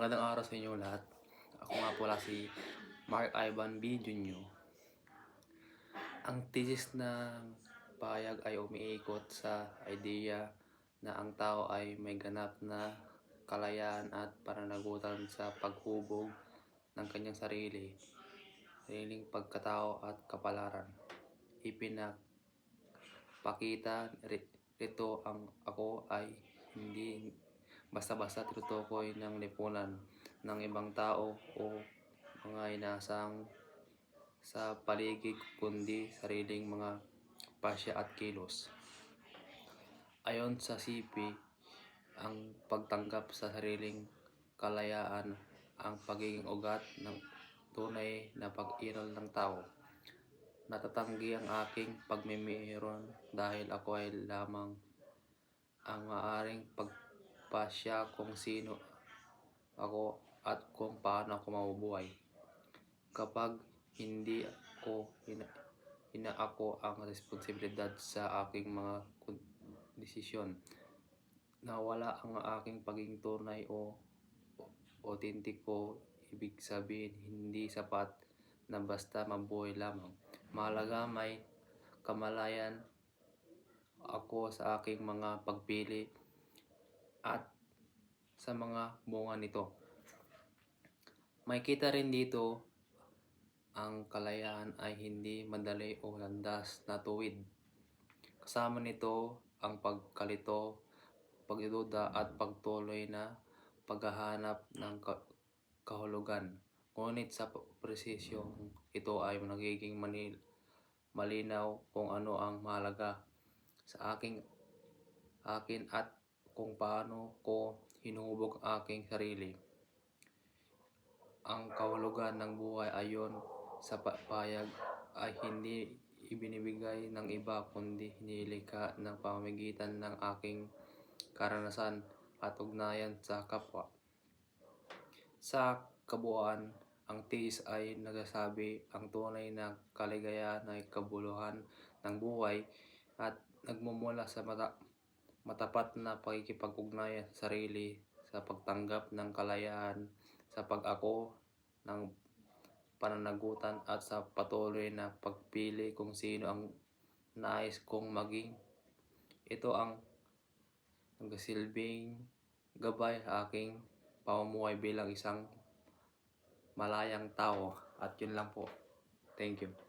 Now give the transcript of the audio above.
Magandang araw sa inyo lahat. Ako nga pala si Mark Ivan B. Jr. Ang thesis ng pahayag ay umiikot sa idea na ang tao ay may ganap na kalayaan at pananagutan sa paghubog ng kanyang sariling pagkatao at kapalaran. Ipinapakita rito ang ako ay hindi basta-basta tinutukoy ng lipunan ng ibang tao o mga inasang sa paligid kundi sariling mga pasya at kilos. Ayon sa CP, ang pagtanggap sa sariling kalayaan ang pagiging ugat ng tunay na pag-iral ng tao. Natatanggi ang aking pagmimiron dahil ako ay lamang ang maaaring pagpasya kung sino ako at kung paano ako mabubuhay. Kapag hindi ko inaako ang responsibilidad sa aking mga desisyon, nawala ang aking pagiging tunay o otentiko. Ibig sabihin, hindi sapat na basta mabuhay lamang. Mahalaga may kamalayan ako sa aking mga pagpili at sa mga bunga nito. Makikita rin dito ang kalayaan ay hindi madali o landas na tuwid. Kasama nito ang pagkalito, pagdududa at pagtuloy na paghahanap ng kahulugan. Ngunit sa presisyong ito ay nagiging malinaw kung ano ang mahalaga sa akin at kung paano ko hinuhubog ang aking sarili. Ang kahulugan ng buhay ayon sa pahayag ay hindi ibinibigay ng iba kundi nilikha ng pamamagitan ng aking karanasan at ugnayan sa kapwa. Sa kabuuan, ang thesis ay nagsasabi ang tunay na kaligayahan ay kabuluhan ng buhay at nagmumula sa matapat na pakikipag-ugnayan sa sarili, sa pagtanggap ng kalayaan, sa pag-ako ng pananagutan at sa patuloy na pagpili kung sino ang nais kong maging. Ito ang nagsilbing gabay sa aking pamumuhay bilang isang malayang tao. At yun lang po. Thank you.